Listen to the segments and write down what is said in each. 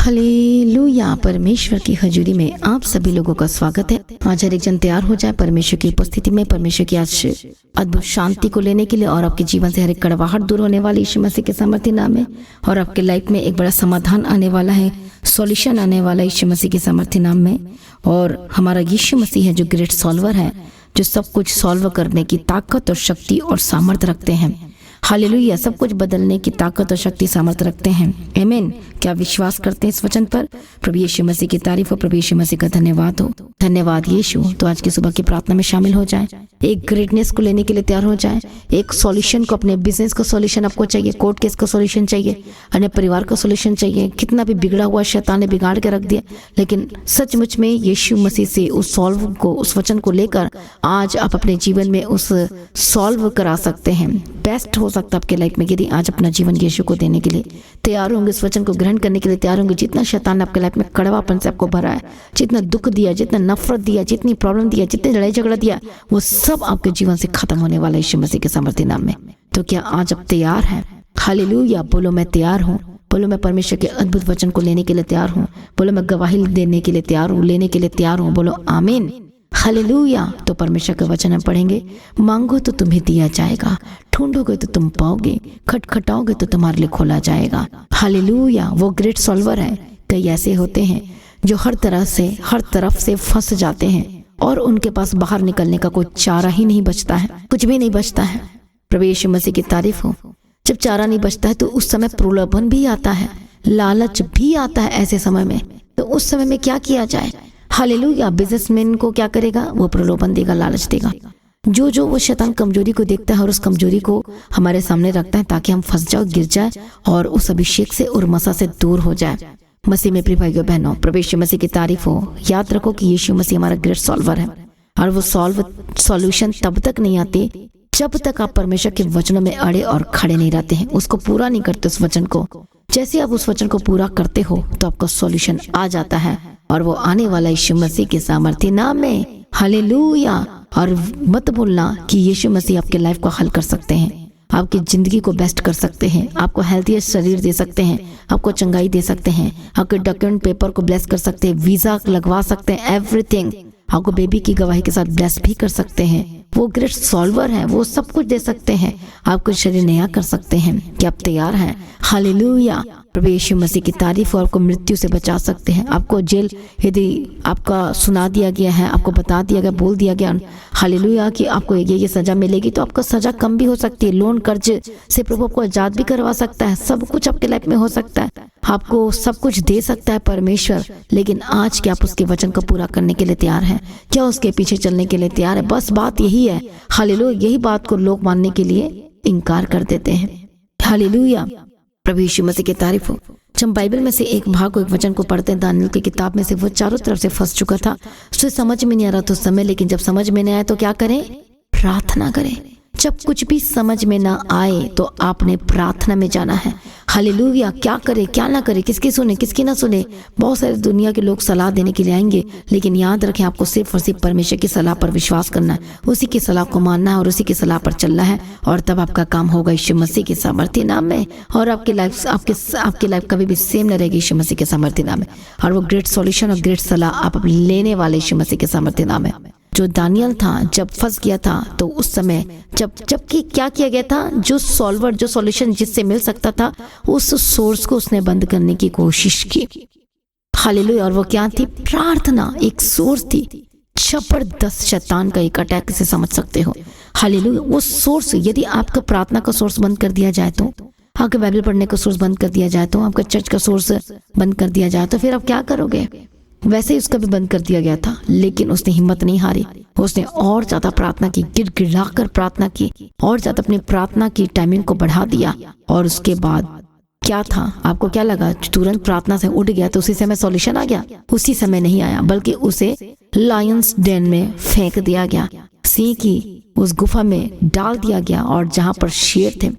Hallelujah. परमेश्वर की हजूरी में आप सभी लोगों का स्वागत है। आज हर एक जन तैयार हो जाए परमेश्वर की उपस्थिति में, परमेश्वर की आज अद्भुत शांति को लेने के लिए और आपके जीवन से हर एक कड़वाहट दूर होने वाली यीशु मसीह के सामर्थ्य नाम में, और आपके लाइफ में एक बड़ा समाधान आने वाला है, सॉल्यूशन आने वाला है यीशु मसीह के सामर्थ्य नाम में। और हमारा यीशु मसीह है जो ग्रेट सॉल्वर है, जो सब कुछ सॉल्व करने की ताकत और शक्ति और सामर्थ्य रखते हैं। हालेलुया। सब कुछ बदलने की ताकत और शक्ति सामर्थ्य रखते हैं। आमीन। क्या विश्वास करते हैं इस वचन पर? प्रभु यीशु मसीह की तारीफ हो, प्रभु यीशु मसीह का धन्यवाद हो। धन्यवाद यीशु। तो आज की सुबह की प्रार्थना में शामिल हो जाए, एक ग्रेटनेस को लेने के लिए तैयार हो जाए, एक सॉल्यूशन को, अपने बिजनेस का सॉल्यूशन आपको चाहिए, कोर्ट केस का सॉल्यूशन चाहिए, अपने परिवार का सॉल्यूशन चाहिए। कितना भी बिगड़ा हुआ शैतान ने बिगाड़ के रख दिया, लेकिन सचमुच में यीशु मसीह से उस सॉल्व को, उस वचन को लेकर आज आप अपने जीवन में उस सॉल्व करा सकते हैं। बेस्ट हो सकता है आपके लाइफ में यदि आज अपना जीवन यीशु को देने के लिए तैयार होंगे, इस वचन को ग्रहण करने के लिए तैयार होंगे। जितना शैतान ने आपके लाइफ में कड़वापन से आपको भरा है, जितना दुख दिया, जितना नफरत दिया, जितनी प्रॉब्लम दिया, जितनी लड़ाई झगड़ा दिया, वो सब आपके जीवन से खत्म होने वाला है यीशु मसीह के सामर्थ्य नाम में। तो क्या आज आप तैयार हैं? हालेलुया। बोलो मैं तैयार हूँ। बोलो मैं परमेश्वर के अद्भुत वचन को लेने के लिए तैयार हूँ। बोलो मैं गवाही देने के लिए तैयार हूँ, लेने के लिए तैयार हूँ। बोलो आमीन। हालेलुया। तो परमेश्वर का वचन हम पढ़ेंगे। मांगो तो तुम्हें दिया जाएगा, ढूंढोगे तो तुम पाओगे, खटखटाओगे तो तुम्हारे लिए खोला जाएगा। हालेलुया। वो ग्रेट सॉल्वर है। कई ऐसे होते हैं जो हर तरफ से फंस जाते हैं और उनके पास बाहर निकलने का कोई चारा ही नहीं बचता है, कुछ भी नहीं बचता है। प्रभु यीशु मसीह की तारीफ हो। जब चारा नहीं बचता है तो उस समय प्रलोभन भी आता है, लालच भी आता है ऐसे समय में। तो उस समय में क्या किया जाए? हालेलुया। बिजनेसमैन को क्या करेगा? वो प्रलोभन देगा, लालच देगा। जो वो शैतान कमजोरी को देखता है और उस कमजोरी को हमारे सामने रखता है ताकि हम फंस जाओ, गिर जाए और उस अभिषेक से और मसा से दूर हो जाए। मसीह में प्रिय भाइयों बहनों, प्रभु यीशु मसीह की तारीफ हो। याद रखो कि यीशु मसीह हमारा ग्रेट सॉल्वर है और वो सॉल्यूशन तब तक नहीं आती जब तक आप परमेश्वर के वचनों में अड़े और खड़े नहीं रहते हैं, उसको पूरा नहीं करते उस वचन को। जैसे आप उस वचन को पूरा करते हो तो आपका सॉल्यूशन आ जाता है और वो आने वाला यीशु मसीह के सामर्थ्य नाम में। हालेलुया। और मत भूलना कि यीशु मसीह आपके लाइफ को हल कर सकते हैं, आपकी जिंदगी को बेस्ट कर सकते हैं, आपको हेल्थी शरीर दे सकते हैं, आपको चंगाई दे सकते हैं, आपके डॉक्यूमेंट पेपर को ब्लेस कर सकते हैं, वीजा लगवा सकते हैं, एवरीथिंग। आपको बेबी की गवाही के साथ ब्लेस भी कर सकते हैं। वो ग्रेट सॉल्वर है, वो सब कुछ दे सकते हैं, आपको शरीर नया कर सकते हैं। क्या आप तैयार हैं? हालेलुया। प्रभु यीशु मसीह की तारीफ और आपको मृत्यु से बचा सकते हैं। आपको जेल यदि आपका सुना दिया गया है, आपको बता दिया गया, बोल दिया गया हालेलुया कि आपको ये सजा मिलेगी, तो आपका सजा कम भी हो सकती है। लोन कर्ज से प्रभु आपको आजाद भी करवा सकता है। सब कुछ आपके लाइफ में हो सकता है, आपको सब कुछ दे सकता है परमेश्वर। लेकिन आज क्या आप उसके वचन को पूरा करने के लिए तैयार हैं? क्या उसके पीछे चलने के लिए तैयार है? बस बात यही है। हालेलुया। यही बात को लोग मानने के लिए इनकार कर देते हैं। हालेलुया। प्रभु यीशु मसीह की तारीफ हो। जब हम बाइबल में से एक भाग को, एक वचन को पढ़ते हैं, दानियेल की किताब में से, वो चारों तरफ से फंस चुका था, उसे समझ में नहीं आ रहा था उस समय। लेकिन जब समझ में नहीं आया तो क्या करें? प्रार्थना करें। जब कुछ भी समझ में ना आए तो आपने प्रार्थना में जाना है। हालेलुया। क्या करे क्या ना करे, किसकी सुने किसकी ना सुने। बहुत सारे दुनिया के लोग सलाह देने के लिए आएंगे, लेकिन याद रखें आपको सिर्फ और सिर्फ परमेश्वर की सलाह पर विश्वास करना है, उसी की सलाह को मानना है और उसी की सलाह पर चलना है, और तब आपका काम होगा यीशु मसीह के सामर्थ्य नाम में। और आपकी लाइफ कभी भी सेम न रहेगी यीशु मसीह के सामर्थ्य नाम में। और वो ग्रेट सॉल्यूशन और ग्रेट सलाह आप लेने वाले यीशु मसीह के सामर्थ्य नाम है। जो दानियल था जब फंस गया था तो उस समय जबकि क्या किया गया था? जो सॉल्वर, जो सॉल्यूशन जिससे मिल सकता था, उस सोर्स को उसने बंद करने की कोशिश की। हालेलुया। और वो क्या थी? प्रार्थना एक सोर्स थी। जबरदस्त शैतान का एक अटैक से समझ सकते हो। हालेलुया। वो सोर्स, यदि आपका प्रार्थना का सोर्स बंद कर दिया जाए, तो आपके बाइबल पढ़ने का सोर्स बंद कर दिया जाए, तो आपका चर्च का सोर्स बंद कर दिया जाए, तो फिर आप क्या करोगे? वैसे ही उसका भी बंद कर दिया गया था, लेकिन उसने हिम्मत नहीं हारी। उसने और ज्यादा प्रार्थना की, गिड़गिड़ा कर प्रार्थना की, और ज्यादा अपनी प्रार्थना की टाइमिंग को बढ़ा दिया। और उसके बाद क्या था? आपको क्या लगा? तुरंत प्रार्थना से उठ गया तो उसी समय सॉल्यूशन आ गया? उसी समय नहीं आया, बल्कि उसे लायंस डेन में फेंक दिया गया, सिंह की उस गुफा में डाल दिया गया, और जहां पर शेर थे।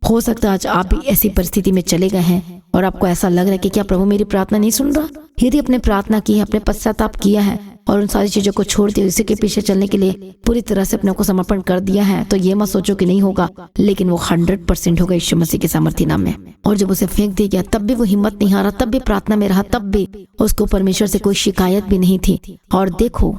हो सकता है आज आप भी ऐसी परिस्थिति में चले गए हैं और आपको ऐसा लग रहा है कि क्या प्रभु मेरी प्रार्थना नहीं सुन रहा? यदि अपने प्रार्थना की है, अपने पश्चाताप किया है, और उन सारी चीज़ों को छोड़ दिया, उसी के पीछे चलने के लिए पूरी तरह से अपने को समर्पण कर दिया है, तो ये मत सोचो कि नहीं होगा, लेकिन वो 100% होगा यीशु मसीह के सामर्थ्य नाम में। और जब उसे फेंक दिया गया तब भी वो हिम्मत नहीं हारा, तब भी प्रार्थना में रहा, तब भी उसको परमेश्वर से कोई शिकायत भी नहीं थी। और देखो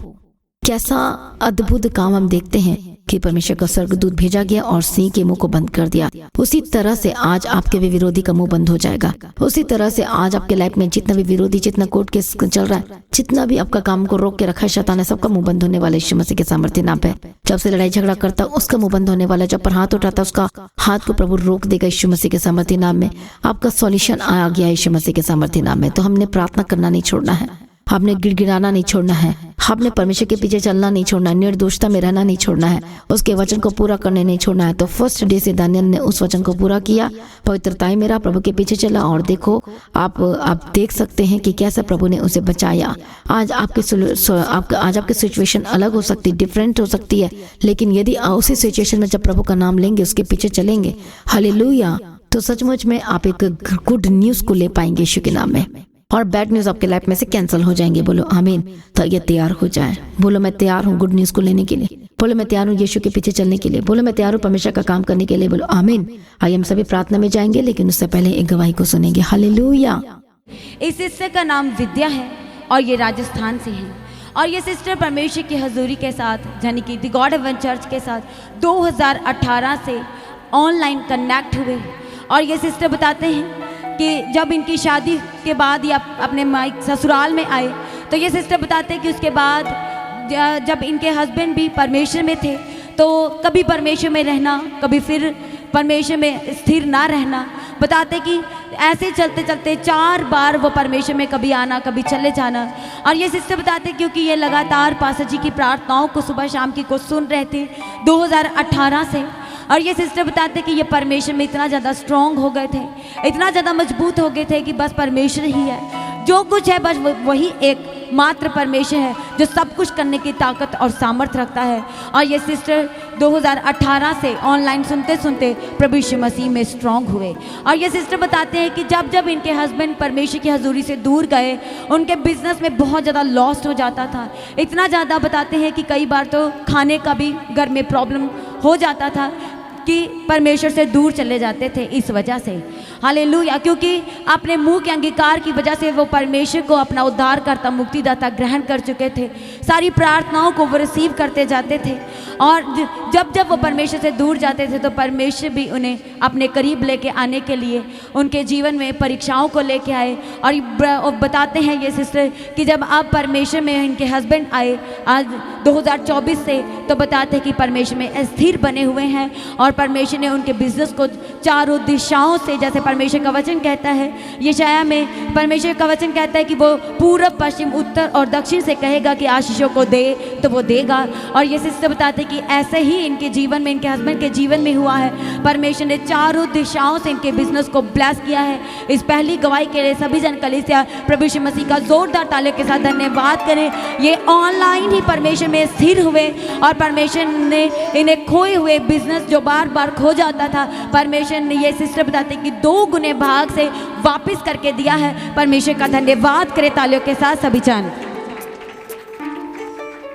कैसा अद्भुत काम हम देखते हैं कि परमेश्वर का स्वर्गदूत भेजा गया और सिंह के मुंह को बंद कर दिया। उसी तरह से आज आपके भी विरोधी का मुंह बंद हो जाएगा। उसी तरह से आज आपके लाइफ में जितना भी विरोधी, जितना कोर्ट केस चल रहा है, जितना भी आपका काम को रोक के रखा है शैतान ने, सबका मुंह बंद होने वाला यीशु मसीह के सामर्थ्य नाम पे। जब से लड़ाई झगड़ा करता उसका मुंह बंद होने वाला, जब पर हाथ उठाता उसका हाथ को प्रभु रोक देगा यीशु मसीह के सामर्थ्य नाम में। आपका सॉल्यूशन आ गया यीशु मसीह के सामर्थ्य नाम में। तो हमने प्रार्थना करना नहीं छोड़ना है, आपने गिड़गिड़ाना नहीं छोड़ना है, आपने परमेश्वर के पीछे चलना नहीं छोड़ना है, निर्दोषता में रहना नहीं छोड़ना है, उसके वचन को पूरा करने नहीं छोड़ना है। तो फर्स्ट डे से दानियल ने उस वचन को पूरा किया, पवित्रताई मेरा प्रभु के पीछे चला। और देखो आप देख सकते हैं कि कैसे प्रभु ने उसे बचाया। आज आपके सिचुएशन अलग हो सकती, डिफरेंट हो सकती है, लेकिन यदि उसी सिचुएशन में जब प्रभु का नाम लेंगे, उसके पीछे चलेंगे, हालेलुया, तो सचमुच में आप एक गुड न्यूज को ले पाएंगे यीशु के नाम में, और बैड न्यूज आपके लाइफ में से कैंसिल हो जाएंगे। बोलो आमीन। तो ये तैयार हो जाए, बोलो मैं तैयार हूँ गुड न्यूज को लेने के लिए, बोलो मैं तैयार हूँ यीशु के पीछे चलने के लिए, बोलो मैं तैयार हूँ परमेश्वर का काम करने के लिए, बोलो आमीन। आइए हम सभी प्रार्थना में जाएंगे, लेकिन उससे पहले एक गवाही को सुनेंगे। हालेलुया। इस सिस्टर का नाम विद्या है और ये राजस्थान से है, और ये सिस्टर परमेश्वर की हजूरी के साथ यानी कि द गॉड हेवन चर्च के साथ 2018 से ऑनलाइन कनेक्ट हुए। और ये सिस्टर बताते हैं कि जब इनकी शादी के बाद या अपने ससुराल में आए, तो ये सिस्टर बताते हैं कि उसके बाद जब इनके हस्बैंड भी परमेश्वर में थे, तो कभी परमेश्वर में रहना, कभी फिर परमेश्वर में स्थिर ना रहना। बताते कि ऐसे चलते चलते 4 बार वो परमेश्वर में कभी आना, कभी चले जाना। और ये सिस्टर बताते क्योंकि ये लगातार पास्टर जी की प्रार्थनाओं को सुबह शाम की को सुन रहे थे 2018 से। और ये सिस्टर बताते कि ये परमेश्वर में इतना ज़्यादा स्ट्रॉन्ग हो गए थे, इतना ज़्यादा मजबूत हो गए थे कि बस परमेश्वर ही है, जो कुछ है बस वही एक मात्र परमेश्वर है जो सब कुछ करने की ताकत और सामर्थ्य रखता है। और ये सिस्टर 2018 से ऑनलाइन सुनते सुनते प्रभु यीशु मसीह में स्ट्रॉन्ग हुए। और ये सिस्टर बताते हैं कि जब जब इनके हस्बैंड परमेश्वर की हजूरी से दूर गए, उनके बिजनेस में बहुत ज़्यादा लॉस हो जाता था। इतना ज़्यादा बताते हैं कि कई बार तो खाने का भी घर में प्रॉब्लम हो जाता था कि परमेश्वर से दूर चले जाते थे इस वजह से। हालेलुया। क्योंकि अपने मुंह के अंगीकार की वजह से वो परमेश्वर को अपना उद्धारकर्ता मुक्तिदाता ग्रहण कर चुके थे, सारी प्रार्थनाओं को वो रिसीव करते जाते थे। और जब जब वो परमेश्वर से दूर जाते थे तो परमेश्वर भी उन्हें अपने करीब लेके आने के लिए उनके जीवन में परीक्षाओं को लेके आए। और बताते हैं ये सिस्टर कि जब आप परमेश्वर में इनके हस्बैंड आए आज 2024 से, तो बताते हैं कि परमेश्वर में स्थिर बने हुए हैं और परमेश्वर ने उनके बिजनेस को चारों दिशाओं से, जैसे परमेश्वर का वचन कहता है यशायाह में, परमेश्वर का वचन कहता है कि वो पूरब पश्चिम उत्तर और दक्षिण से कहेगा कि आशीषों को दे तो वो देगा। और ये सिस्टर बताते कि ऐसे ही इनके जीवन में, इनके हस्बैंड के जीवन में हुआ है। परमेश्वर ने चारों दिशाओं से इनके बिजनेस को ब्लेस किया है। इस पहली गवाही के लिए सभी जन कलीसिया प्रभु यीशु मसीह का जोरदार तालियों के साथ धन्यवाद करें। ये ऑनलाइन ही परमेश्वर में स्थिर हुए और परमेश्वर ने इन्हें खोए हुए बिजनेस जो बार बार खो जाता था, परमेश्वर ने, ये सिस्टर बताते कि 2 गुने भाग से वापस करके दिया है। परमेश्वर का धन्यवाद करें तालियों के साथ सभी जन।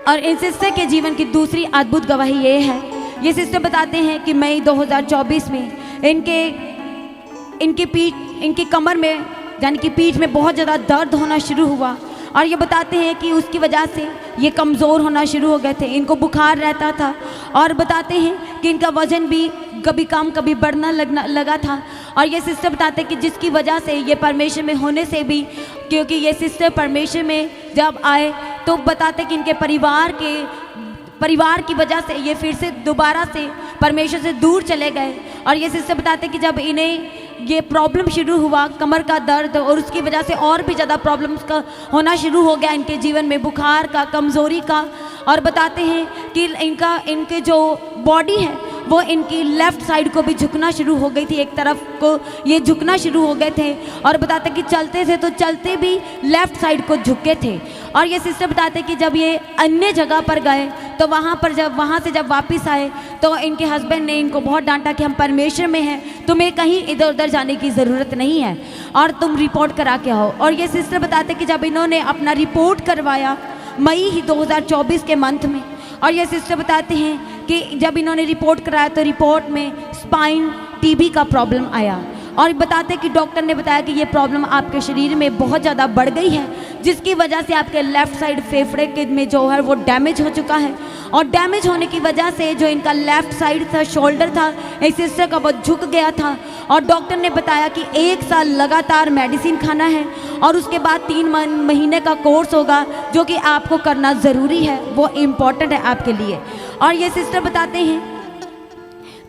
और इन सिस्टर के जीवन की दूसरी अद्भुत गवाही ये है, ये सिस्टर बताते हैं कि मई 2024 में इनकी कमर में यानी कि पीठ में बहुत ज़्यादा दर्द होना शुरू हुआ। और ये बताते हैं कि उसकी वजह से ये कमज़ोर होना शुरू हो गए थे, इनको बुखार रहता था। और बताते हैं कि इनका वज़न भी कभी कम कभी बढ़ना लगा था। और ये सिस्टर बताते हैं कि जिसकी वजह से ये परमेश्वर में होने से भी, क्योंकि ये सिस्टर परमेश्वर में जब आए तो बताते कि इनके परिवार की वजह से ये फिर से दोबारा से परमेश्वर से दूर चले गए। और ये सिस्टर बताते कि जब इन्हें ये प्रॉब्लम शुरू हुआ, कमर का दर्द, और उसकी वजह से और भी ज़्यादा प्रॉब्लम्स का होना शुरू हो गया इनके जीवन में, बुखार का, कमज़ोरी का। और बताते हैं कि इनके जो बॉडी है वो इनकी लेफ़्ट साइड को भी झुकना शुरू हो गई थी, एक तरफ को ये झुकना शुरू हो गए थे। और बताते कि चलते थे तो चलते भी लेफ़्ट साइड को झुके थे। और ये सिस्टर बताते कि जब ये अन्य जगह पर गए तो वहाँ से जब वापस आए तो इनके हस्बैंड ने इनको बहुत डांटा कि हम परमेश्वर में हैं, तुम्हें कहीं इधर उधर जाने की ज़रूरत नहीं है और तुम रिपोर्ट करा के आओ। और ये सिस्टर बताते कि जब इन्होंने अपना रिपोर्ट करवाया मई ही 2024 के मंथ में। और ये सिस्टर बताते हैं कि जब इन्होंने रिपोर्ट कराया तो रिपोर्ट में स्पाइन टीबी का प्रॉब्लम आया, और बताते कि डॉक्टर ने बताया कि ये प्रॉब्लम आपके शरीर में बहुत ज़्यादा बढ़ गई है, जिसकी वजह से आपके लेफ़्ट साइड फेफड़े के में जो है वो डैमेज हो चुका है, और डैमेज होने की वजह से जो इनका लेफ़्ट साइड था, शोल्डर था, इस सिस्टर का वो झुक गया था। और डॉक्टर ने बताया कि 1 साल लगातार मेडिसिन खाना है और उसके बाद 3 महीने का कोर्स होगा जो कि आपको करना ज़रूरी है, वो इम्पॉर्टेंट है आपके लिए। और ये सिस्टर बताते हैं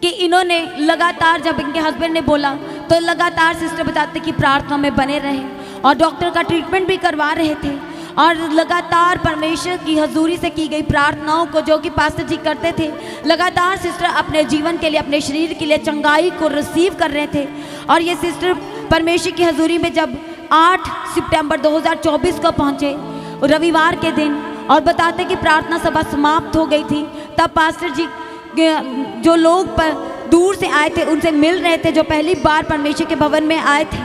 कि इन्होंने लगातार, जब इनके हस्बैंड ने बोला तो लगातार सिस्टर बताते कि प्रार्थना में बने रहे और डॉक्टर का ट्रीटमेंट भी करवा रहे थे, और लगातार परमेश्वर की हजूरी से की गई प्रार्थनाओं को जो कि पास्टर जी करते थे, लगातार सिस्टर अपने जीवन के लिए, अपने शरीर के लिए चंगाई को रिसीव कर रहे थे। और ये सिस्टर परमेश्वर की हजूरी में जब 8 सितंबर 2024 को पहुँचे रविवार के दिन, और बताते कि प्रार्थना सभा समाप्त हो गई थी, तब पास्टर जी जो लोग दूर से आए थे उनसे मिल रहे थे, जो पहली बार परमेश्वर के भवन में आए थे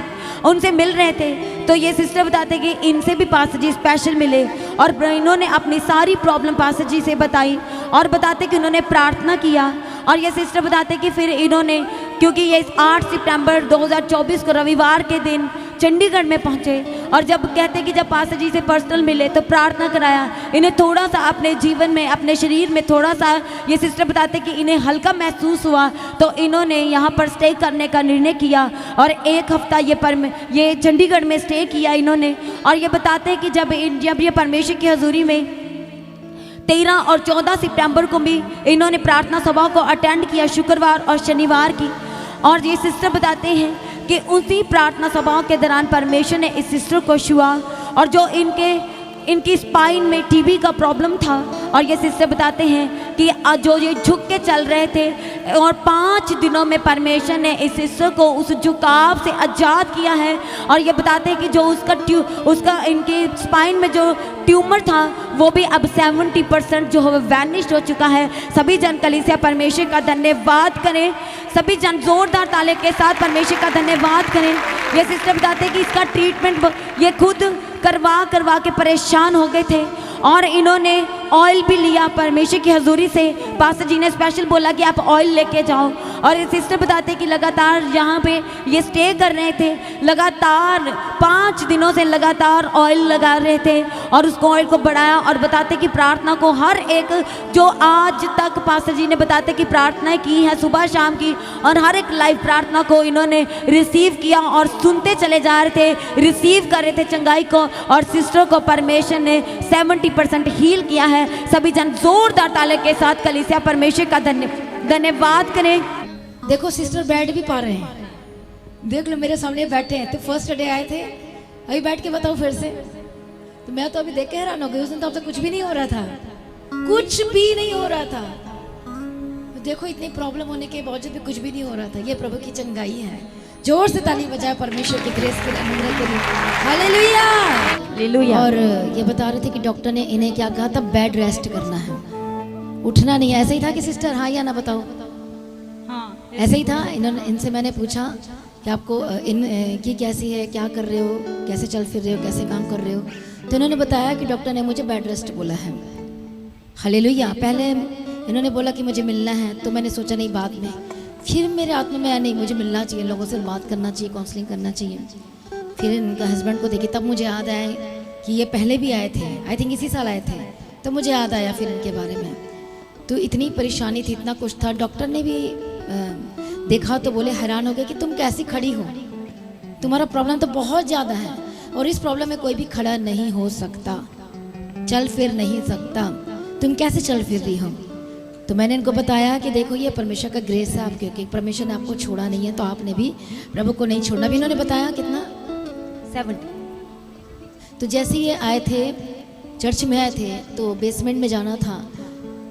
उनसे मिल रहे थे। तो ये सिस्टर बताते कि इनसे भी पास्टर जी स्पेशल मिले और इन्होंने अपनी सारी प्रॉब्लम पास्टर जी से बताई, और बताते कि उन्होंने प्रार्थना किया। और ये सिस्टर बताते कि फिर इन्होंने, क्योंकि ये 8 सितंबर 2024 को रविवार के दिन चंडीगढ़ में पहुंचे, और जब कहते कि जब पास्टर जी से पर्सनल मिले तो प्रार्थना कराया, इन्हें थोड़ा सा अपने जीवन में, अपने शरीर में थोड़ा सा, ये सिस्टर बताते कि इन्हें हल्का महसूस हुआ, तो इन्होंने यहाँ पर स्टे करने का निर्णय किया और 1 हफ्ता ये चंडीगढ़ में स्टे किया इन्होंने। और ये बताते हैं कि जब ये परमेश्वर की हजूरी में 13 और 14 सितंबर को भी इन्होंने प्रार्थना सभा को अटेंड किया, शुक्रवार और शनिवार की। और ये सिस्टर बताते हैं कि उसी प्रार्थना सभाओं के दौरान परमेश्वर ने इस सिस्टर को छुआ, और जो इनकी स्पाइन में टीबी का प्रॉब्लम था, और ये सिस्टर बताते हैं कि जो ये झुक के चल रहे थे, और 5 दिनों में परमेश्वर ने इस सिस्टर को उस झुकाव से आज़ाद किया है। और ये बताते हैं कि जो उसका इनकी स्पाइन में जो ट्यूमर था वो भी अब 70% जो है वैनिश हो चुका है। सभी जन कलीसिया परमेश्वर का धन्यवाद करें, सभी जन जोरदार ताले के साथ परमेश्वर का धन्यवाद करें। ये सिस्टर बताते हैं कि इसका ट्रीटमेंट ये खुद करवा के परेशान हो गए थे, और इन्होंने ऑयल भी लिया परमेश्वर की हजूरी से। पास्टर जी ने स्पेशल बोला कि आप ऑयल लेके जाओ, और ये सिस्टर बताते कि लगातार यहाँ पे ये स्टे कर रहे थे, लगातार 5 दिनों से लगातार ऑयल लगा रहे थे और उसको ऑयल को बढ़ाया। और बताते कि प्रार्थना को हर एक, जो आज तक पास्टर जी ने बताते कि प्रार्थनाएं की हैं सुबह शाम की, और हर एक लाइव प्रार्थना को इन्होंने रिसीव किया और सुनते चले जा रहे थे, रिसीव कर रहे थे चंगाई को, और सिस्टर को परमेश्वर ने 70% हील किया है। सभी जन जोरदार ताले के साथ कलीसिया परमेश्वर का धन्यवाद करें। देखो सिस्टर बैठ भी पा रहे हैं, देख लो मेरे सामने बैठे हैं। तो फर्स्ट डे आए थे, अभी बैठ के बताओ फिर से। तो मैं तो अभी देख के हैरान हो गई, उस दिन तो अब तक कुछ भी नहीं हो रहा था, कुछ भी नहीं हो रहा था। तो देखो इतनी प्रॉब्लम होने के बावजूद भी कुछ भी नहीं हो रहा था। ये प्रभु की चंगाई है। जोर से ताली बजाए परमेश्वर की ग्रेस के लिए, अनुग्रह के लिए। Hallelujah hallelujah. और ये बता रहे थे कि डॉक्टर ने इन्हें क्या कहा था, बेड रेस्ट करना है, उठना नहीं है। ऐसे ही था कि सिस्टर, हाँ या ना बताओ? हाँ ऐसे ही था। इनसे मैंने पूछा कि आपको इनकी कैसी है, क्या कर रहे हो, कैसे चल फिर रहे हो, कैसे काम कर रहे हो? तो इन्होंने बताया कि डॉक्टर ने मुझे बेड रेस्ट बोला है। हालेलुया। पहले इन्होंने बोला कि मुझे मिलना है, तो मैंने सोचा नहीं, बाद में फिर मेरे आत्मा में आया नहीं, मुझे मिलना चाहिए, लोगों से बात करना चाहिए, काउंसलिंग करना चाहिए। फिर इनका हस्बैंड को देखी, तब मुझे याद आया कि ये पहले भी आए थे, आई थिंक इसी साल आए थे, तो मुझे याद आया फिर इनके बारे में। तो इतनी परेशानी थी, इतना कुछ था। डॉक्टर ने भी देखा तो बोले, हैरान हो गए कि तुम कैसी खड़ी हो, तुम्हारा प्रॉब्लम तो बहुत ज़्यादा है, और इस प्रॉब्लम में कोई भी खड़ा नहीं हो सकता, चल फिर नहीं सकता, तुम कैसे चल फिर रही हो? तो मैंने इनको बताया कि देखो ये परमेश्वर का ग्रेस है आपके, क्योंकि परमेश्वर ने आपको छोड़ा नहीं है, तो आपने भी प्रभु को नहीं छोड़ना। भी इन्होंने बताया कितना, 70। तो जैसे ये आए थे, चर्च में आए थे, तो बेसमेंट में जाना था,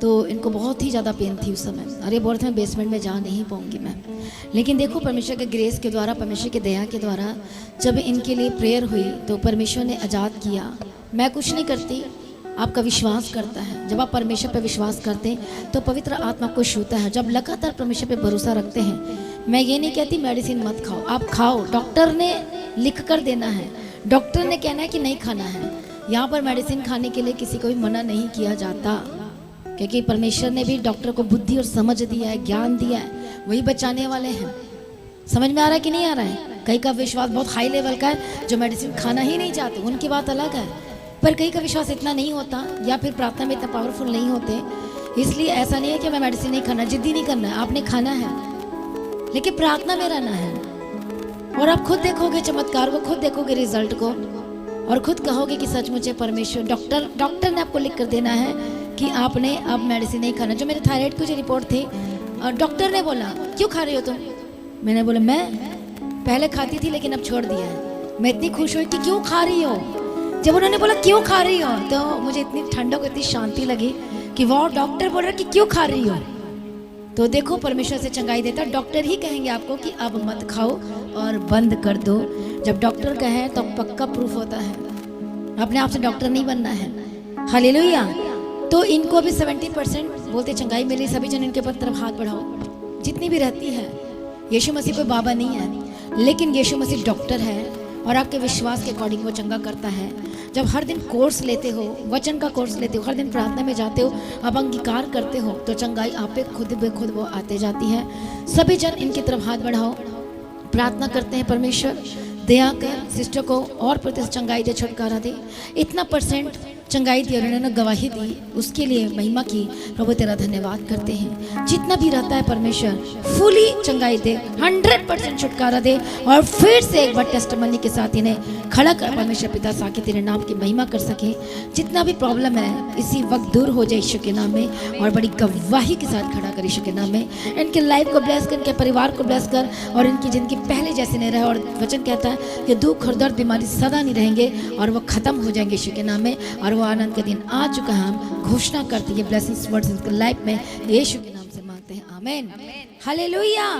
तो इनको बहुत ही ज़्यादा पेन थी उस समय। अरे बोल रहे थे मैं बेसमेंट में जा नहीं पाऊँगी मैं। लेकिन देखो परमेश्वर के ग्रेस के द्वारा, परमेश्वर की दया के द्वारा जब इनके लिए प्रेयर हुई तो परमेश्वर ने आज़ाद किया। मैं कुछ नहीं करती, आपका विश्वास करता है। जब आप परमेश्वर पर विश्वास करते हैं तो पवित्र आत्मा को छूता है। जब लगातार परमेश्वर पे भरोसा रखते हैं, मैं ये नहीं कहती मेडिसिन मत खाओ, आप खाओ, डॉक्टर ने लिख कर देना है, डॉक्टर ने कहना है कि नहीं खाना है, यहाँ पर मेडिसिन खाने के लिए किसी को भी मना नहीं किया जाता, क्योंकि परमेश्वर ने भी डॉक्टर को बुद्धि और समझ दिया है, ज्ञान दिया है, वही बचाने वाले हैं। समझ में आ रहा है कि नहीं आ रहा है? कई का विश्वास बहुत हाई लेवल का है जो मेडिसिन खाना ही नहीं चाहते, उनकी बात अलग है। पर कई का विश्वास इतना नहीं होता या फिर प्रार्थना में इतना पावरफुल नहीं होते, इसलिए ऐसा नहीं है कि मैं मेडिसिन नहीं खाना, जिद्दी नहीं करना है, आपने खाना है लेकिन प्रार्थना में रहना है। और आप खुद देखोगे चमत्कार को, खुद देखोगे रिजल्ट को, और खुद कहोगे कि सचमुच परमेश्वर डॉक्टर ने आपको लिख कर देना है कि आपने अब मेडिसिन नहीं खाना। जो मेरे थायराइड की जो रिपोर्ट थी, डॉक्टर ने बोला क्यों खा रही हो तुम? मैंने बोला मैं पहले खाती थी लेकिन अब छोड़ दिया है। मैं इतनी खुश हुई कि क्यों खा रही हो। जब उन्होंने बोला क्यों खा रही हो तो मुझे इतनी ठंडक, इतनी शांति लगी कि वो डॉक्टर बोल रहा कि क्यों खा रही हो। तो देखो परमेश्वर से चंगाई देता, डॉक्टर ही कहेंगे आपको कि अब मत खाओ और बंद कर दो। जब डॉक्टर कहे तो पक्का प्रूफ होता है, अपने आप से डॉक्टर नहीं बनना है। हालेलुया। तो इनको भी 70% बोलते चंगाई मिली। सभी जन इनके तरफ हाथ बढ़ाओ, जितनी भी रहती है। यीशु मसीह कोई बाबा नहीं है, लेकिन यीशु मसीह डॉक्टर है और आपके विश्वास के अकॉर्डिंग वो चंगा करता है। जब हर दिन कोर्स लेते हो, वचन का कोर्स लेते हो, हर दिन प्रार्थना में जाते हो, अब अंगीकार करते हो, तो चंगाई आप पे खुद बेखुद वो आते जाती है। सभी जन इनकी तरफ हाथ बढ़ाओ, प्रार्थना करते हैं परमेश्वर दया कर सिस्टर को और प्रतिशत चंगाई दे, छुटकारा दे। इतना % चंगाई दी और उन्होंने गवाही दी, उसके लिए महिमा की। प्रभु तेरा धन्यवाद करते हैं। जितना भी रहता है परमेश्वर फुली चंगाई दे, 100% छुटकारा दे, और फिर से एक बार टेस्टमनी के साथ इन्हें खड़ा कर परमेश्वर पिता ताकि तेरे नाम की महिमा कर सके। जितना भी प्रॉब्लम है इसी वक्त दूर हो जाए यीशु के नाम में, और बड़ी गवाही के साथ खड़ा कर यीशु के नाम में। इनके लाइफ को ब्लेस कर, इनके परिवार को ब्लेस कर, और इनकी जिंदगी पहले जैसे नहीं रहे। और वचन कहता है कि दुख और दर्द बीमारी सदा नहीं रहेंगे और वो खत्म हो जाएंगे यीशु के नाम में। और वो आनंद का दिन आ चुका है, हम घोषणा करते हैं ब्लेसिंग्स वर्ड्स इनके लाइफ में यीशु के नाम से मांगते हैं, आमीन, हालेलुया।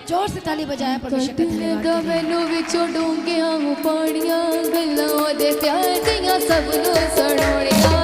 जोर से ताली बजाया परमेश्वर का धन्यवाद। मैनू विचों डूंगियां पानियां गल्लां दे प्यार दियां सब नु सड़ोड़ियां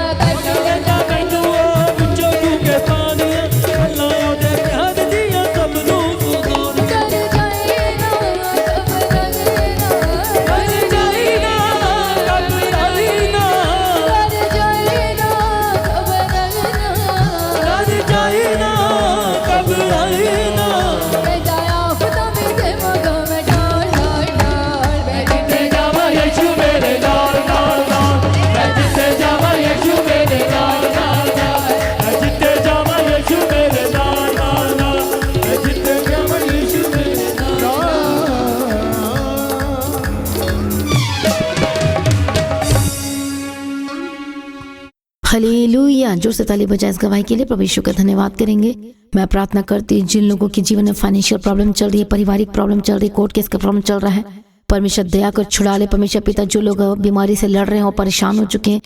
हालेलुया। जोर से ताली बजाए इस गवाही के लिए प्रभु यीशु का धन्यवाद करेंगे। मैं प्रार्थना करती हूँ जिन लोगों के जीवन में फाइनेंशियल प्रॉब्लम चल रही है, पारिवारिक प्रॉब्लम चल रही है, कोर्ट केस का प्रॉब्लम चल रहा है, परमेश्वर दया कर छुड़ा ले। परमेश्वर पिता जो लोग बीमारी से लड़ रहे हैं और परेशान हो चुके हैं,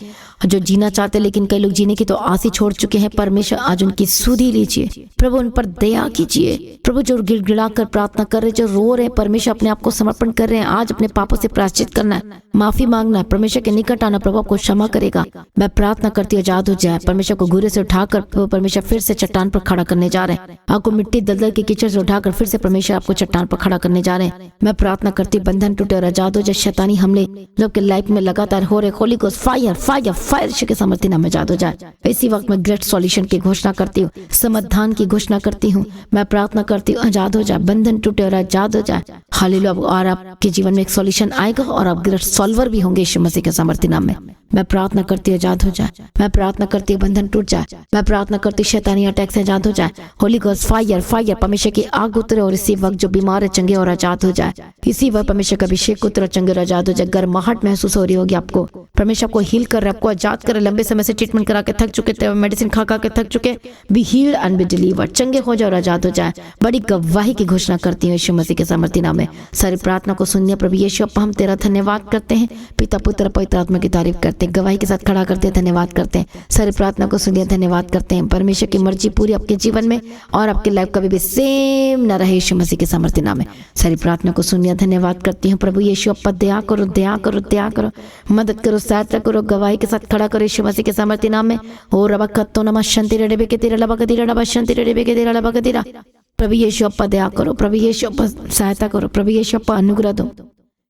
जो जीना चाहते हैं लेकिन कई लोग जीने की तो आस ही छोड़ चुके हैं, परमेश्वर आज उनकी सुधि लीजिए प्रभु, उन पर दया कीजिए प्रभु। जो गिड़गिड़ा कर प्रार्थना कर रहे, जो रो रहे हैं, परमेश्वर अपने आप को समर्पण कर रहे हैं, आज अपने पापों से प्रायश्चित करना है, माफी मांगना है, परमेश्वर के निकट आना, प्रभु आपको क्षमा करेगा। मैं प्रार्थना करती हूँ आजाद हो जाए। परमेश्वर को घूरे से उठाकर परमेश्वर फिर से चट्टान पर खड़ा करने जा रहे हैं। आपको मिट्टी दलदल के कीचड़ से उठाकर फिर से परमेश्वर आपको चट्टान पर खड़ा करने जा रहे हैं। मैं प्रार्थना करती हूँ बंधन टूटे और आजाद हो जाए। शैतानी हमले जो आपके लाइफ में लगातार हो रहे, holy ghost fire fire fire Yeshu के सामर्थ्य नाम में आजाद हो जाए। इसी वक्त मैं ग्रेट सॉल्यूशन की घोषणा करती हूँ, समाधान की घोषणा करती हूँ। मैं प्रार्थना करती हूँ आजाद हो जाए, बंधन टूटे और आजाद हो जाए। हालेलुया। और आपके जीवन में एक सॉल्यूशन आएगा और आप ग्रेट सॉल्वर भी होंगे यीशु मसीह के सामर्थ्य नाम में। मैं प्रार्थना करती हूँ आजाद हो जाए। मैं प्रार्थना करती हूँ बंधन टूट जाए। मैं प्रार्थना करती हूँ शैतानी अटैक से आजाद हो जाए। होली गोस्ट फायर फायर परमेश्वर की आग उतरे और इसी वक्त जो बीमार है चंगे और आजाद हो जाए। इसी वक्त परमेश्वर का अभिषेक उतरे चंगे और आजाद हो जाए। गर्माहट महसूस हो रही होगी आपको, परमेश्वर को हील कर रहा है, आपको आजाद करे। लंबे समय से ट्रीटमेंट करा के थक चुके थे, मेडिसिन खा खा के थक चुके, be healed and be delivered, चंगे हो जाए और आजाद हो जाए। बड़ी गवाही की घोषणा करती हूँ यीशु मसीह के सामर्थ्य नाम में। सारी प्रार्थना को सुनिए प्रभु यीशु। अप्पा हम तेरा धन्यवाद करते हैं, पिता पुत्र पवित्र आत्मा की तारीफ करते हैं, गवाही के साथ खड़ा करते हैं, धन्यवाद करते हैं। सारी प्रार्थना को सुनिए, धन्यवाद करते हैं। परमेश्वर की मर्जी पूरी आपके जीवन में और आपकी लाइफ कभी भी सेम न रहे यीशु मसीह के सामर्थ्य नाम में। सारी प्रार्थना को सुनिए, धन्यवाद करती हूँ प्रभु यीशु। अप्पा दया करो, दया करो, दया करो, मदद करो, सहायता करो, गवाही के साथ खड़ा करो यीशु मसीह के सामर्थ्य नाम में। ओ रबा कत्तो नमा शांति रेडे के तेरा लबा कदीरा लबा शांति रेडे के तेरा लबा कदीरा। प्रभु यीशु अप्पा दया करो, प्रभु यीशु अप्पा सहायता करो, प्रभु यीशु अप्पा अनुग्रह दो।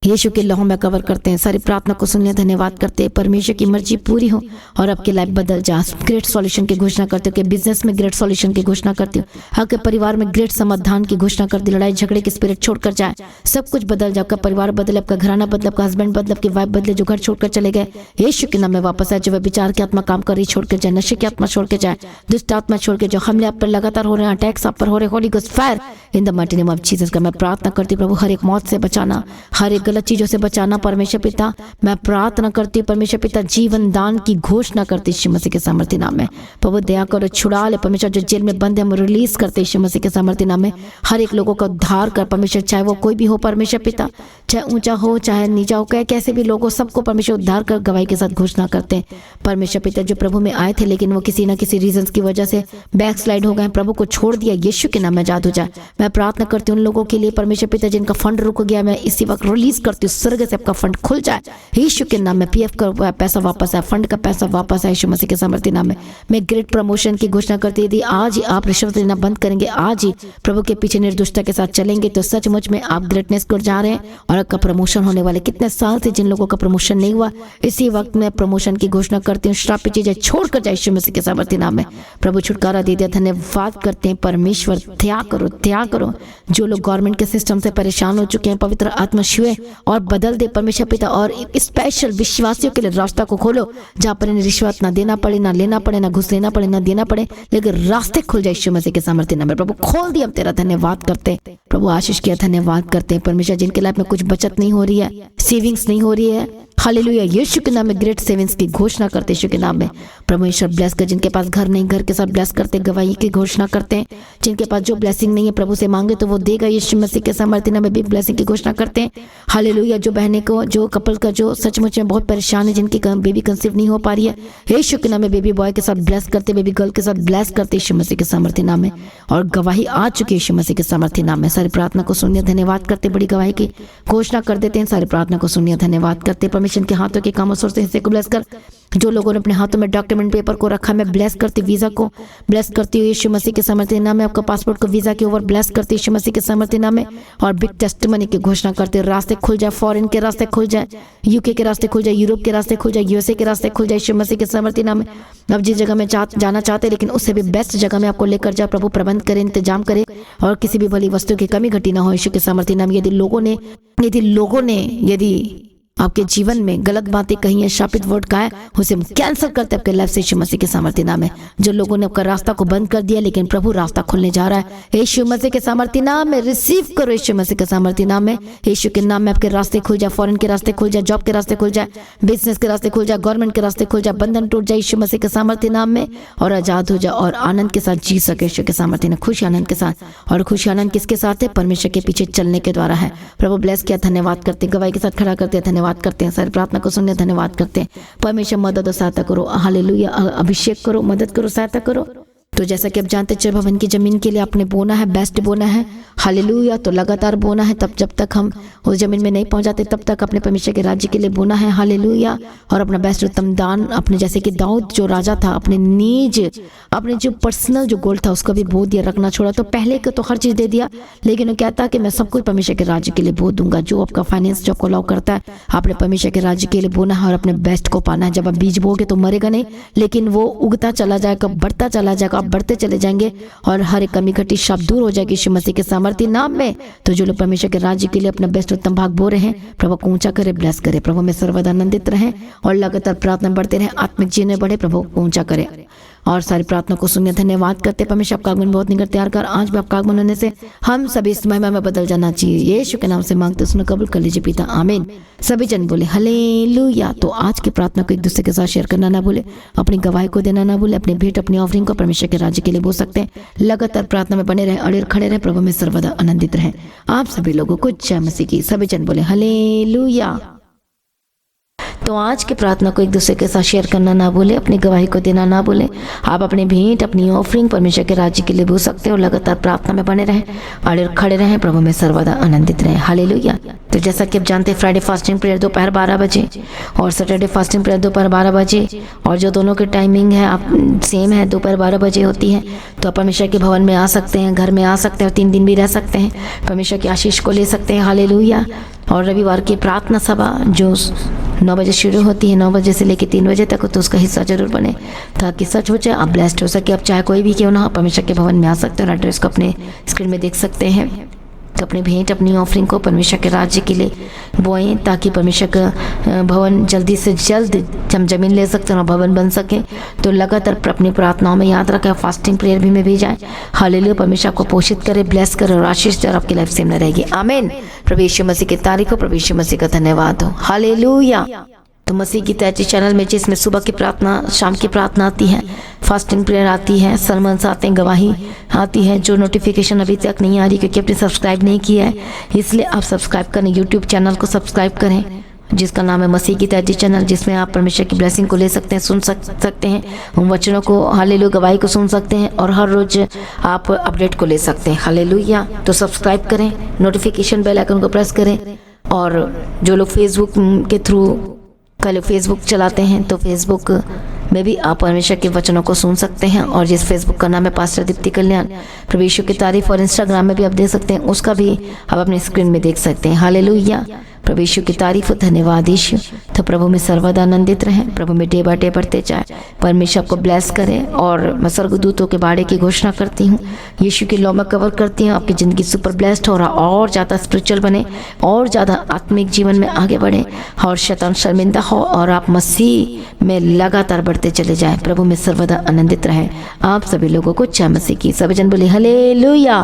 यीशु के लहू में कवर करते हैं। सारी प्रार्थना को सुनने धन्यवाद करते हैं। परमेश्वर की मर्जी पूरी हो और आपकी लाइफ बदल जा। ग्रेट सॉल्यूशन की घोषणा करते हो कि बिजनेस में ग्रेट सॉल्यूशन की घोषणा करती हो। आपके परिवार में ग्रेट समाधान की घोषणा करती। लड़ाई झगड़े की स्पिरिट छोड़कर जाए, सब कुछ बदल जाए। आपका परिवार बदले, आपका घराना बदले, आपका हस्बैंड बदले, आपकी वाइफ बदले जो घर छोड़कर चले गए यीशु के नाम में वापस आए। जो विचार की आत्मा काम कर रही छोड़ के जाए, नशे की आत्मा छोड़ के जाए, दुष्ट आत्मा छोड़ के, जो हमले आप पर लगातार हो रहे हैं, अटैक्स आप पर हो रहे, holy ghost fire in the mighty name of Jesus का मैं प्रार्थना करती हूँ प्रभु, हर एक मौत से बचाना, हर एक गलत चीजों से बचाना। परमेश्वर पिता मैं प्रार्थना करती हूँ परमेश्वर पिता, जीवन दान की घोषणा करती यीशु मसीह के सामर्थ्य नाम में। प्रभु दया करो, छुड़ा ले परमेश्वर, जो जेल में बंद है हम रिलीज करते यीशु मसीह के सामर्थ्य नाम में। हर एक लोगों का उद्धार कर परमेश्वर, चाहे वो कोई भी हो परमेश्वर पिता, चाहे ऊंचा हो चाहे नीचा हो, कैसे भी लोग हो, सबको परमेश्वर उद्धार कर गवाही के साथ घोषणा करते हैं परमेश्वर पिता। जो प्रभु में आए थे लेकिन वो किसी ना किसी रीजन की वजह से बैक स्लाइड हो गए, प्रभु को छोड़ दिया, यीशु के नाम में आजाद हो जाए। मैं प्रार्थना करती हूँ उन लोगों के लिए परमेश्वर पिता जिनका फंड रुक गया, मैं इसी वक्त रिलीज करती हूँ, स्वर्ग से आपका फंड खुल जाए यीशु के नाम में। पीएफ का पैसा वापस आए, फंड का पैसा वापस आए यीशु मसीह के सामर्थ्य नाम में। मैं ग्रेट प्रमोशन की घोषणा करती यदि आज ही आप रिश्वत लेना बंद करेंगे, आज ही प्रभु के पीछे निर्दोषता के साथ चलेंगे तो सचमुच में आप ग्रेटनेस को जा रहे हैं और आपका प्रमोशन होने वाले। कितने साल से जिन लोगों का प्रमोशन नहीं हुआ, इसी वक्त मैं प्रमोशन की घोषणा करती हूँ। श्रापित चीजें छोड़कर जाए यीशु मसीह के सामर्थ्य नाम में। प्रभु छुटकारा दे दिया, धन्यवाद करते हैं परमेश्वर। त्याग करो, त्याग करो। जो लोग गवर्नमेंट के सिस्टम से परेशान हो चुके हैं, पवित्र आत्मा छुए और बदल दे परमेश्वर पिता। और स्पेशल विश्वासियों के लिए रास्ता को खोलो जहाँ पर इन्हें रिश्वत ना देना पड़े, ना लेना पड़े, ना घुस लेना पड़े, ना देना पड़े, लेकिन रास्ते खुल जाए यीशु मसीह के सामर्थ्य नाम में। प्रभु खोल दिया, हम तेरा धन्यवाद करते हैं प्रभु। आशीष किया, धन्यवाद करते हैं परमेश्वर। जिनके लाइफ में कुछ बचत नहीं हो रही है, सेविंग्स नहीं हो रही है, हालेलुया, यीशु के नाम में ग्रेट सेविंग्स की घोषणा करते यीशु के नाम में। परमेश्वर ब्लेस कर, जिनके पास घर नहीं घर के साथ ब्लेस करते, गवाही की घोषणा करते हैं। जिनके पास जो ब्लेसिंग नहीं है प्रभु से मांगे तो वो देगा यीशु मसीह के सामर्थ्य नाम में। बिग ब्लेसिंग की घोषणा करते हैं, हालेलुया। जो बहने को, जो कपल का जो सचमुच में बहुत परेशान है, जिनकी बेबी कंसीव नहीं हो पा रही है, यीशु के नाम में बेबी बॉय के साथ ब्लेस करते, बेबी गर्ल के साथ ब्लेस करते यीशु मसीह के सामर्थ्य नाम में। और गवाही आ चुकी है यीशु मसीह के सामर्थ्य नाम में। सारी प्रार्थना को सुनिए, धन्यवाद करते, बड़ी गवाही की घोषणा कर देते हैं। सारी प्रार्थना को सुनिए, धन्यवाद करते। परमेश्वर के हाथों के काम सोर्स से हिस्से को ब्लेस कर। जो लोगों ने अपने हाथों में डॉक्यूमेंट पेपर को रखा, मैं ब्लेस करती, वीजा को ब्लेस करती हूँ यीशु मसीह के सामर्थ्य नाम में। आपका पासपोर्ट को वीजा के ओवर ब्लेस करती यीशु मसीह के सामर्थ्य नाम में। और बिग टेस्टिमनी की घोषणा करते, रास्ते खुल जाए, फॉरेन के रास्ते खुल जाए, यूके के रास्ते खुल जाए, यूरोप के रास्ते खुल जाए, यूएसए के रास्ते खुल जाए यीशु मसीह के सामर्थ्य नाम में। अब जिस जगह में जाना चाहते हैं लेकिन उससे भी बेस्ट जगह में आपको लेकर जाए प्रभु, प्रबंध करे, इंतजाम करे और किसी भी भली वस्तु की कमी घटी ना हो यीशु के सामर्थ्य नाम। यदि लोगों ने यदि आपके जीवन में गलत बातें कही है, शापित वर्ड का है, उसे हम कैंसिल करते हैं आपके लाइफ से यीशु मसीह के सामर्थ्य नाम में। जो लोगों ने आपका रास्ता को बंद कर दिया लेकिन प्रभु रास्ता खोलने जा रहा है यीशु मसीह के सामर्थ्य नाम में। रिसीव करो यीशु मसीह के सामर्थ्य नाम में। यीशु के नाम में आपके रास्ते खुल जाए, फॉरेन के रास्ते खुल जाए, जॉब के रास्ते खुल जाए, बिजनेस के रास्ते खुल जाए, गवर्नमेंट के रास्ते खुल जाए, बंधन टूट जाए यीशु मसीह के सामर्थ्य नाम में और आजाद हो जाए और आनंद के साथ जी सके यीशु के सामर्थ्य नाम। खुशी आनंद के साथ। और खुशी आनंद किसके साथ है? परमेश्वर के पीछे चलने के द्वारा है। प्रभु ब्लेस किया, धन्यवाद करते, गवाही के साथ खड़ा करते हैं, धन्यवाद करते हैं। सारी प्रार्थना को सुनने धन्यवाद करते हैं। परमेश्वर मदद और सहायता करो, हालेलुया, अभिषेक करो, मदद करो, सहायता करो। तो जैसा कि आप जानते हैं, भवन की जमीन के लिए आपने बोना है, बेस्ट बोना है, हालेलुया। तो लगातार बोना है, तब जब तक हम उस जमीन में नहीं पहुंच जाते तब तक अपने परमेश्वर के राज्य के लिए बोना है, हालेलुया। और अपना बेस्ट उत्तम दान, अपने जैसे कि दाऊद जो राजा था, अपने जो पर्सनल जो गोल था उसको भी बो दिया, रखना छोड़ा। तो पहले को तो हर चीज दे दिया लेकिन वो कहता है कि मैं सब कुछ परमेश्वर के राज्य के लिए बो दूंगा। जो आपका फाइनेंस जो आपको अलाउ करता है, आपने परमेश्वर के राज्य के लिए बोना है और अपने बेस्ट को पाना है। जब आप बीज बोगे तो मरेगा नहीं लेकिन वो उगता चला जाएगा, बढ़ता चला जाएगा, आप बढ़ते चले जाएंगे और हर एक कमी घटी शाप दूर हो जाएगी यीशु मसीह के सामर्थ्य नाम में। तो जो लोग परमेश्वर के राज्य के लिए अपना बेस्ट उत्तम भाग बो रहे हैं, प्रभु को ऊंचा करे, ब्लेस करे। प्रभु में सर्वदा आनंदित रहें और लगातार प्रार्थना बढ़ते रहें, आत्मिक जीवन बढ़े, प्रभु को ऊंचा करे। और सारी प्रार्थना को सुनने धन्यवाद करते। परमेश्वर आपका आगमन बहुत निकट तैयार कर। आज भी आपका आगमन होने से हम सभी इस महिमा में बदल जाना चाहिए। यीशु के नाम से मांगते सुनो, कबूल कर लीजिए पिता, आमीन। सभी जन बोले हालेलुया। तो आज की प्रार्थना को एक दूसरे के साथ शेयर करना ना भूले, अपनी गवाही को देना ना भूले, अपनी भेंट अपनी ऑफरिंग को परमेश्वर के राज्य के लिए बोल सकते हैं। लगातार प्रार्थना में बने रहे, अड़े खड़े रहे, प्रभु में सर्वदा आनंदित रहे। आप सभी लोगों को जय मसीह की। सभी जन बोले हालेलुया। तो तो आज की प्रार्थना को एक दूसरे के साथ शेयर करना ना भूलें, अपनी गवाही को देना ना भूलें। आप अपने भेंट, अपनी ऑफरिंग परमेश्वर के राज्य के लिए भेज सकते हैं और लगातार प्रार्थना में बने रहें और खड़े रहें, प्रभु में सर्वदा आनंदित रहें। हालेलुया। तो जैसा कि आप जानते हैं, फ्राइडे फास्टिंग प्रेयर दोपहर 12 बजे और सैटरडे फास्टिंग प्रेयर दोपहर 12 बजे, और जो दोनों की टाइमिंग है आप सेम है, दोपहर 12 बजे होती है। तो आप परमेश्वर के भवन में आ सकते हैं, घर में आ सकते हैं और 3 दिन भी रह सकते हैं, परमेश्वर की आशीष को ले सकते हैं। हालेलुया। और रविवार की प्रार्थना सभा जो 9 बजे शुरू होती है, 9 बजे से लेकर 3 बजे तक, तो उसका हिस्सा जरूर बने ताकि सच हो जाए, आप ब्लेस्ड हो सके। आप चाहे कोई भी क्यों ना, परमेश्वर के भवन में आ सकते हैं और एड्रेस को अपने स्क्रीन में देख सकते हैं। तो अपनी भेंट, अपनी ऑफरिंग को परमेश्वर के राज्य के लिए बोएं ताकि परमेश्वर का भवन जल्दी से जल्द हम जमीन ले सकते हैं और भवन बन सके। तो लगातार अपनी प्रार्थनाओं में याद रखें, फास्टिंग प्रेयर भी में भी जाए। हालेलुया। परमेश्वर आपको पोषित करे, ब्लेस करे और आशीष दे और आपकी लाइफ सेम रहेगी। आमीन। प्रभु यीशु मसीह की तारीफ हो, प्रभु यीशु मसीह का धन्यवाद हो। हालेलुया। तो मसीह की तैयारी चैनल में जिसमें सुबह की प्रार्थना, शाम की प्रार्थना आती है, फास्टिंग प्रेयर आती है, सरमन्स आते हैं, गवाही आती है, जो नोटिफिकेशन अभी तक नहीं आ रही क्योंकि आपने सब्सक्राइब नहीं किया है, इसलिए आप सब्सक्राइब करें, यूट्यूब चैनल को सब्सक्राइब करें जिसका नाम है मसीह की तैयारी चैनल, जिसमें आप परमेश्वर की ब्लेसिंग को ले सकते हैं, सुन सकते हैं, उन वचनों को, हालेलुया, गवाही को सुन सकते हैं और हर रोज आप अपडेट को ले सकते हैं। हालेलुया। तो सब्सक्राइब करें, नोटिफिकेशन बेल आइकन को प्रेस करें। और जो लोग फेसबुक के थ्रू कल फेसबुक चलाते हैं तो फेसबुक में भी आप परमेश्वर के वचनों को सुन सकते हैं, और जिस फेसबुक का नाम है पास्टर दीप्ति कल्याण, प्रभु यीशु की तारीफ, और इंस्टाग्राम में भी आप देख सकते हैं, उसका भी आप अपने स्क्रीन में देख सकते हैं। हालेलुया। प्रभु यीशु की तारीफ, धन्यवाद यीशु। तो प्रभु में सर्वदा आनंदित रहें, प्रभु में डे बाय डे बढ़ते जाए, परमेश्वर आपको ब्लेस करें। और मैं स्वर्गदूतों के बाड़े की घोषणा करती हूँ, यीशु की लौ में कवर करती हूँ, आपकी ज़िंदगी सुपर ब्लेस्ड हो रहा, और ज़्यादा स्पिरिचुअल बने, और ज़्यादा आत्मिक जीवन में आगे बढ़े, और शैतान शर्मिंदा हो, और आप मसीह में लगातार बढ़ते चले जाएं। प्रभु में सर्वदा आनंदित रहे। आप सभी लोगों को जय मसीह की। सभी जन बोले हालेलुया।